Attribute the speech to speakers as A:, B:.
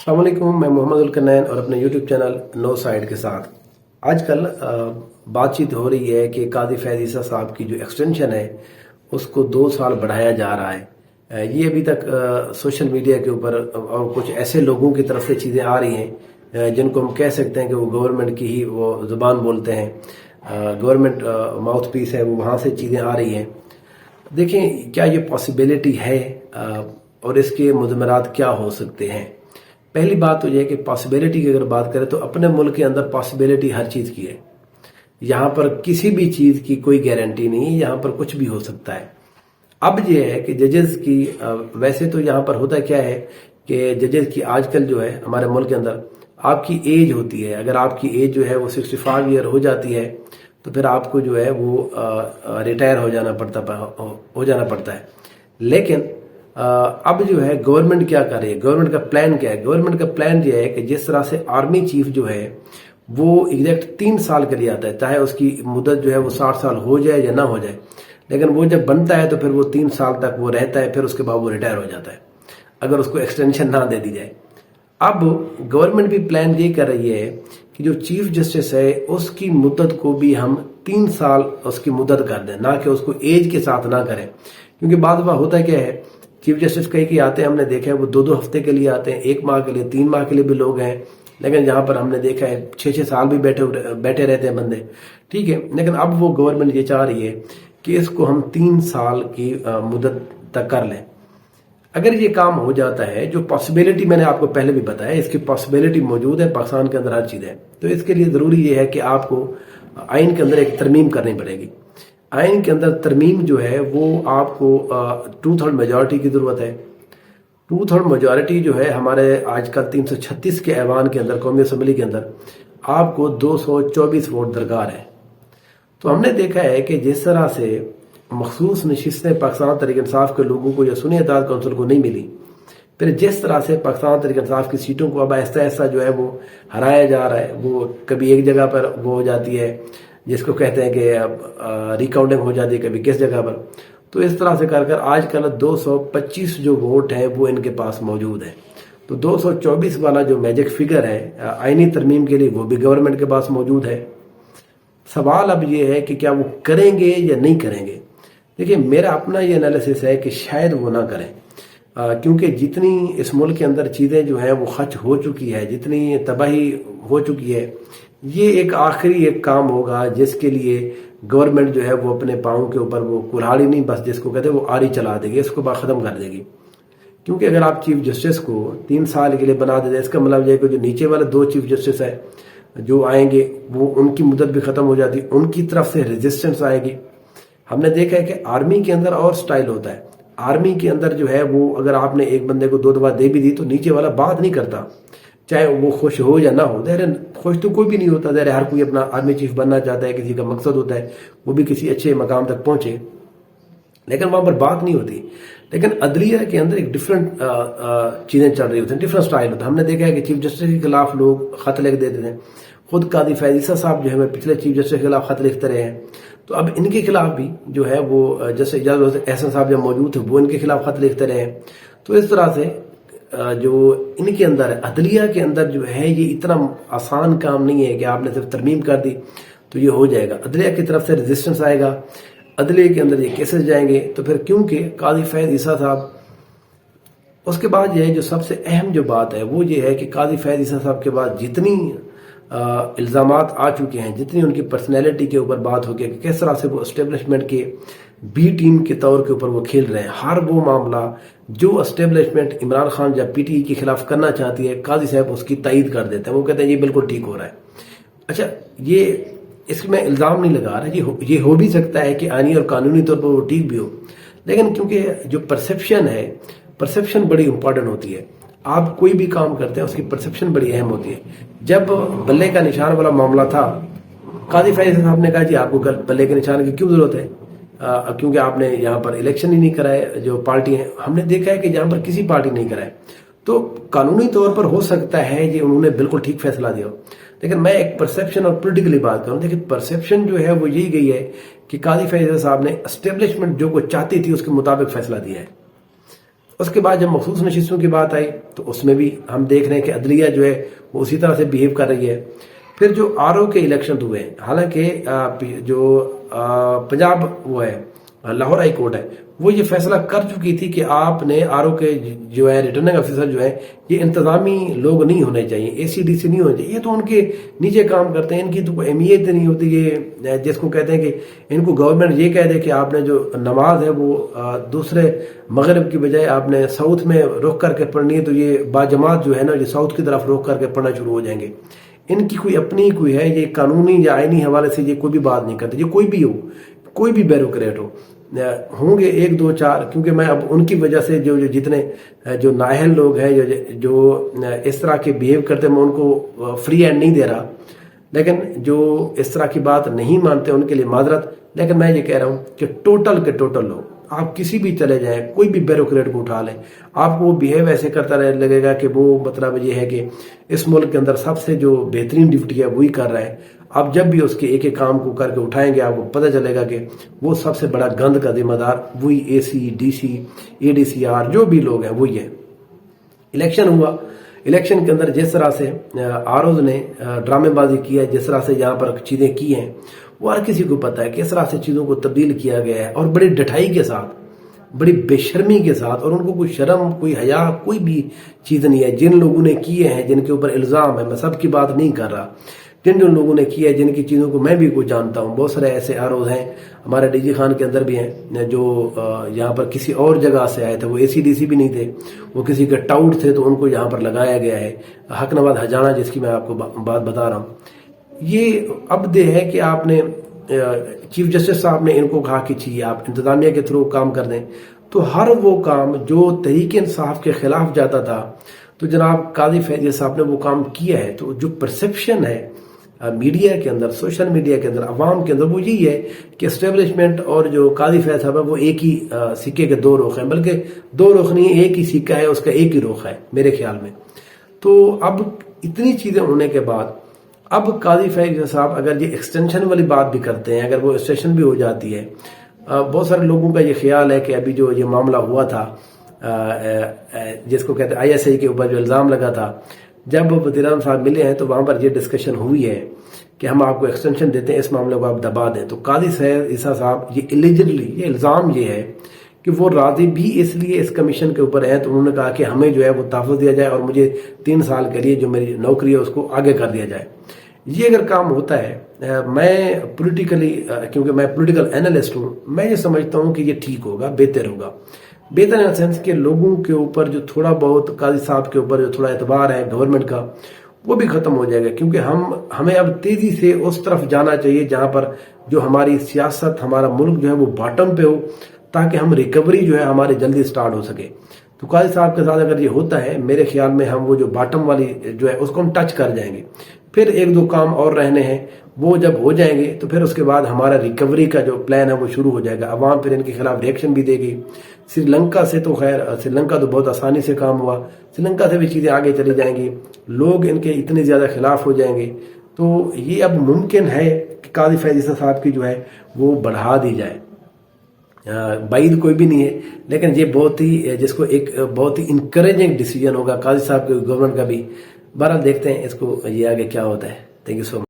A: अस्सलाम वालेकुम, मैं मोहम्मद उल-कन्नैन और अपने यूट्यूब चैनल नो साइड के साथ आजकल बातचीत हो रही है कि कादी फैज़ ईसा साहब की जो एक्सटेंशन है उसको 2 साल बढ़ाया जा रहा है। ये अभी तक सोशल मीडिया के ऊपर और कुछ ऐसे लोगों की तरफ से चीज़ें आ रही हैं जिनको हम कह सकते हैं कि वो गवर्नमेंट की ही वो ज़ुबान बोलते हैं, गवर्नमेंट माउथ पीस है, वो वहाँ से चीज़ें आ रही हैं। देखें क्या ये पॉसिबिलिटी है और इसके मुज़मरात क्या हो सकते हैं। पहली बात तो यह है कि पॉसिबिलिटी की अगर बात करें तो अपने मुल्क के अंदर पॉसिबिलिटी हर चीज़ की है। यहाँ पर किसी भी चीज़ की कोई गारंटी नहीं है, यहाँ पर कुछ भी हो सकता है। अब ये है कि जजेस की वैसे तो यहाँ पर होता क्या है कि जजेस की आजकल जो है हमारे मुल्क के अंदर आपकी एज होती है, अगर आपकी एज जो है वो 65 ईयर हो जाती है तो फिर आपको जो है वो रिटायर हो जाना पड़ता है। लेकिन अब जो है गवर्नमेंट क्या कर रही है, गवर्नमेंट का प्लान क्या है। गवर्नमेंट का प्लान ये है कि जिस तरह से आर्मी चीफ जो है वो एग्जैक्ट 3 साल के लिए आता है, चाहे उसकी मुद्दत जो है वो 60 साल हो जाए या ना हो जाए, लेकिन वो जब बनता है तो फिर वो 3 साल तक वो रहता है, फिर उसके बाद वो रिटायर हो जाता है अगर उसको एक्सटेंशन ना दे दी जाए। अब गवर्नमेंट भी प्लान ये कर रही है कि जो चीफ जस्टिस है उसकी मुद्दत को भी हम 3 साल उसकी मुद्दत कर दें, ना कि उसको एज के साथ ना करें। क्योंकि बाद बार होता क्या है, चीफ जस्टिस कई की आते हैं, हमने देखा है वो 2-2 हफ्ते के लिए आते हैं, 1 माह के लिए, 3 माह के लिए भी लोग हैं, लेकिन यहाँ पर हमने देखा है 6-6 साल भी बैठे रहते हैं बंदे, ठीक है। लेकिन अब वो गवर्नमेंट ये चाह रही है कि इसको हम 3 साल की मुद्दत तक कर लें। अगर ये काम हो जाता है, जो पॉसिबिलिटी मैंने आपको पहले भी बताया, इसकी पॉसिबिलिटी मौजूद है, पाकिस्तान के अंदर हर चीज़ है, तो इसके लिए ज़रूरी ये है कि आपको आइन के अंदर एक तरमीम करनी पड़ेगी। आइन के अंदर तरमीम जो है वो आपको 2/3 मेजॉरिटी की ज़रूरत है। 2/3 मेजॉरिटी जो है हमारे आजकल 336 के ऐवान के अंदर, कौमी असम्बली के अंदर आपको 224 वोट दरकार है। तो हमने देखा है कि जिस तरह से मखसूस नशिस्तें पाकिस्तान तहरीक इंसाफ के लोगों को या सुन्नी अदालत कौंसिल को नहीं मिली, फिर जिस तरह से पाकिस्तान तहरीक इंसाफ की सीटों को अब आहिस्ता आहिस्ता जो है वो हराया जा रहा है, वो कभी एक जगह पर वो हो जाती है जिसको कहते हैं कि रिकाउंटिंग हो जाती है, कभी किस जगह पर। तो इस तरह से कर आजकल 225 जो वोट है वो इनके पास मौजूद है। तो 224 वाला जो मैजिक फिगर है आईनी तरमीम के लिए वो भी गवर्नमेंट के पास मौजूद है। सवाल अब ये है कि क्या वो करेंगे या नहीं करेंगे। देखिए मेरा अपना ये एनालिसिस है कि शायद वो ना करें, क्योंकि जितनी इस मुल्क के अंदर चीज़ें जो हैं वो खर्च हो चुकी है, जितनी तबाही हो चुकी है, ये एक आखिरी एक काम होगा जिसके लिए गवर्नमेंट जो है वो अपने पाँव के ऊपर वो कुल्हाड़ी नहीं, बस जिसको कहते हैं वो आरी चला देगी, इसको बात ख़त्म कर देगी। क्योंकि अगर आप चीफ जस्टिस को 3 साल के लिए बना देते, इसका मतलब यह कि जो नीचे वाले 2 चीफ जस्टिस है जो आएंगे वो उनकी मुद्दत भी ख़त्म हो जाती, उनकी तरफ से रेजिस्टेंस आएगी। हमने देखा है कि आर्मी के अंदर और स्टाइल होता है। आर्मी के अंदर जो है वो अगर आपने एक बंदे को 2 दफ़ा दे भी दी तो नीचे वाला बात नहीं करता, चाहे वो खुश हो या ना हो। खुश तो कोई भी नहीं होता, हर कोई अपना आर्मी चीफ बनना चाहता है, किसी का मकसद होता है वो भी किसी अच्छे मकाम तक पहुंचे, लेकिन वहां पर बात नहीं होती। लेकिन अदलिया के अंदर एक डिफरेंट चीजें चल रही होती हैं, डिफरेंट स्टाइल होता है। हमने देखा है कि चीफ जस्टिस के खिलाफ लोग खत लिख देते थे, खुद कादी फैज़ ईसा साहब जो है पिछले चीफ जस्टिस के खिलाफ खत लिखते रहे हैं, तो अब इनके खिलाफ भी जो है वो जैसे इजाज़ एहसन साहब जब मौजूद थे वो इनके खिलाफ खत लिखते रहे हैं। तो इस तरह से जो इनके अंदर है, अदलिया के अंदर जो है ये इतना आसान काम नहीं है कि आपने सिर्फ तरमीम कर दी तो ये हो जाएगा। अदलिया की तरफ से रेजिस्टेंस आएगा, अदलिया के अंदर ये केसेस जाएंगे। तो फिर क्योंकि कादी फैज़ ईसा साहब, उसके बाद ये जो सबसे अहम जो बात है वो ये है कि कादी फैज़ ईसा साहब के बाद जितनी इल्ज़ामात आ चुके हैं, जितनी उनकी पर्सनैलिटी के ऊपर बात हो गई कि किस तरह से वो एस्टेब्लिशमेंट के बी टीम के तौर के ऊपर वो खेल रहे हैं, हर वो मामला जो एस्टेब्लिशमेंट इमरान खान जब पीटीआई के खिलाफ करना चाहती है, कादी साहब उसकी तायीद कर देते हैं, वो कहते हैं ये बिल्कुल ठीक हो रहा है। अच्छा, ये इसमें इल्ज़ाम नहीं लगा रहा, ये हो भी सकता है कि आईनी और कानूनी तौर पर वो ठीक भी हो, लेकिन क्योंकि जो परसेप्शन है, परसेप्शन बड़ी इंपॉर्टेंट होती है। आप कोई भी काम करते हैं उसकी परसेप्शन बड़ी अहम होती है। जब बल्ले का निशान वाला मामला था, कादी फैज़ साहब ने कहा जी आपको बल्ले के निशान की क्यों जरूरत है, क्योंकि आपने यहाँ पर इलेक्शन ही नहीं कराए। जो पार्टी है, हमने देखा है कि यहाँ पर किसी पार्टी नहीं कराए, तो कानूनी तौर पर हो सकता है ये उन्होंने बिल्कुल ठीक फैसला दिया, लेकिन मैं एक परसेप्शन और पॉलिटिकली बात करूं। देखिए परसेप्शन जो है वो यही गई है कि कादी फैज़ साहब ने एस्टेब्लिशमेंट जो को चाहती थी उसके मुताबिक फैसला दिया है। اس کے بعد جب مخصوص نشستوں کی بات آئی تو اس میں بھی ہم دیکھ رہے ہیں کہ عدلیہ جو ہے وہ اسی طرح سے بیہیو کر رہی ہے۔ پھر جو RO کے الیکشن ہوئے، حالانکہ جو پنجاب وہ ہے لاہور ہائی کورٹ ہے، وہ یہ فیصلہ کر چکی تھی کہ آپ نے RO کے جو ہے ریٹرننگ افیسر جو ہے یہ انتظامی لوگ نہیں ہونے چاہیے، ACDC نہیں ہونے چاہیے، یہ تو ان کے نیچے کام کرتے ہیں، ان کی تو کوئی اہمیت نہیں ہوتی۔ یہ جس کو کہتے ہیں کہ ان کو گورنمنٹ یہ کہہ دے کہ آپ نے جو نماز ہے وہ دوسرے مغرب کی بجائے آپ نے ساؤتھ میں رخ کر کے پڑھنی ہے، تو یہ باجماعت جو ہے نا یہ ساؤتھ کی طرف رخ کر کے پڑھنا شروع ہو جائیں گے۔ ان کی کوئی اپنی کوئی ہے، یہ قانونی یا آئینی حوالے سے یہ کوئی بھی بات نہیں کرتے، یہ کوئی بھی ہو، کوئی بھی بیوروکریٹ ہو، ہوں گے ایک دو چار، کیونکہ میں اب ان کی وجہ سے جو جتنے جو نااہل لوگ ہیں جو اس طرح کے بیہیو کرتے ہیں، میں ان کو فری ہینڈ نہیں دے رہا، لیکن جو اس طرح کی بات نہیں مانتے ان کے لیے معذرت۔ لیکن میں یہ کہہ رہا ہوں کہ ٹوٹل کے ٹوٹل لوگ، آپ کسی بھی چلے جائیں، کوئی بھی بیوروکریٹ کو اٹھا لیں، آپ کو وہ بیہیو ایسے کرتا لگے گا کہ وہ مطلب یہ ہے کہ اس ملک کے اندر سب سے جو بہترین ڈیوٹی ہے وہی کر رہا ہے۔ آپ جب بھی اس کے ایک ایک کام کو کر کے اٹھائیں گے، آپ کو پتہ چلے گا کہ وہ سب سے بڑا گند کا ذمہ دار وہی AC DC ADCR جو بھی لوگ ہیں وہی ہے۔ الیکشن ہوا، الیکشن کے اندر جس طرح سے ROs نے ڈرامے بازی کی ہے، جس طرح سے یہاں پر چیزیں کی ہیں، وہ ہر کسی کو پتہ ہے کہ اس طرح سے چیزوں کو تبدیل کیا گیا ہے، اور بڑی ڈٹائی کے ساتھ، بڑی بے شرمی کے ساتھ، اور ان کو کوئی شرم، کوئی حیا، کوئی بھی چیز نہیں ہے۔ جن لوگوں نے کیے ہیں، جن کے اوپر الزام ہے، میں سب کی بات نہیں کر رہا، جن لوگوں نے کیا ہے، جن کی چیزوں کو میں بھی کوئی جانتا ہوں، بہت سارے ایسے ROs ہیں ہمارے DG خان کے اندر بھی ہیں جو یہاں پر کسی اور جگہ سے آئے تھے، وہ ACDC بھی نہیں تھے، وہ کسی کے ٹاؤٹ تھے، تو ان کو یہاں پر لگایا گیا ہے۔ حق نواز ہجانہ جس کی میں آپ کو بات بتا رہا ہوں، یہ اب دے ہے کہ آپ نے چیف جسٹس صاحب نے ان کو کہا کہ چاہیے آپ انتظامیہ کے تھرو کام کر دیں، تو ہر وہ کام جو تحریک انصاف کے خلاف جاتا تھا، تو جناب قاضی فیضیہ صاحب نے وہ کام کیا ہے۔ تو جو پرسپشن ہے میڈیا کے اندر، سوشل میڈیا کے اندر، عوام کے اندر، وہ یہی ہے کہ اسٹیبلشمنٹ اور جو قاضی فیض صاحب ہے وہ ایک ہی سکے کے دو رخ ہیں، بلکہ دو رخ نہیں، ایک ہی سکہ ہے، اس کا ایک ہی رخ ہے میرے خیال میں۔ تو اب اتنی چیزیں ہونے کے بعد اب قاضی فیض صاحب اگر یہ ایکسٹینشن والی بات بھی کرتے ہیں، اگر وہ ایکسٹینشن بھی ہو جاتی ہے، بہت سارے لوگوں کا یہ خیال ہے کہ ابھی جو یہ معاملہ ہوا تھا جس کو کہتے ہیں ISI کے اوپر جو الزام لگا تھا، جب وزیر اعظم صاحب ملے ہیں تو وہاں پر یہ ڈسکشن ہوئی ہے کہ ہم آپ کو ایکسٹینشن دیتے ہیں، اس معاملے کو آپ دبا دیں۔ تو قاضی عیسیٰ صاحب یہ ایلیجڈلی، یہ الزام یہ ہے کہ وہ راضی بھی اس لیے اس کمیشن کے اوپر ہیں، تو انہوں نے کہا کہ ہمیں جو ہے وہ تحفظ دیا جائے اور مجھے 3 سال کے لیے جو میری نوکری ہے اس کو آگے کر دیا جائے۔ یہ اگر کام ہوتا ہے، میں پولیٹیکلی، کیونکہ میں پولیٹیکل اینالسٹ ہوں، میں یہ سمجھتا ہوں کہ یہ ٹھیک ہوگا، بہتر ہوگا۔ بہتر ان سینس کہ لوگوں کے اوپر جو تھوڑا بہت قاضی صاحب کے اوپر جو تھوڑا اعتبار ہے گورنمنٹ کا، وہ بھی ختم ہو جائے گا، کیونکہ ہمیں اب تیزی سے اس طرف جانا چاہیے جہاں پر جو ہماری سیاست، ہمارا ملک جو ہے وہ باٹم پہ ہو، تاکہ ہم ریکوری جو ہے ہماری جلدی سٹارٹ ہو سکے۔ تو قاضی صاحب کے ساتھ اگر یہ ہوتا ہے، میرے خیال میں ہم وہ جو باٹم والی جو ہے اس کو ہم ٹچ کر جائیں گے۔ پھر 1-2 کام اور رہنے ہیں، وہ جب ہو جائیں گے تو پھر اس کے بعد ہمارا ریکوری کا جو پلان ہے وہ شروع ہو جائے گا۔ عوام پھر ان کے خلاف ریئیکشن بھی دے گی۔ سری لنکا سے تو خیر، سری لنکا تو بہت آسانی سے کام ہوا، سری لنکا سے بھی چیزیں آگے چلی جائیں گی، لوگ ان کے اتنے زیادہ خلاف ہو جائیں گے۔ تو یہ اب ممکن ہے کہ قاضی فیض عیسیٰ صاحب کی جو ہے وہ بڑھا دی جائے، بعید کوئی بھی نہیں ہے، لیکن یہ بہت ہی، جس کو ایک بہت ہی انکریجنگ ڈیسیجن ہوگا قاضی صاحب کے، گورنمنٹ کا بھی۔ بہرحال دیکھتے ہیں اس کو، یہ آگے کیا ہوتا ہے۔ Thank you so much.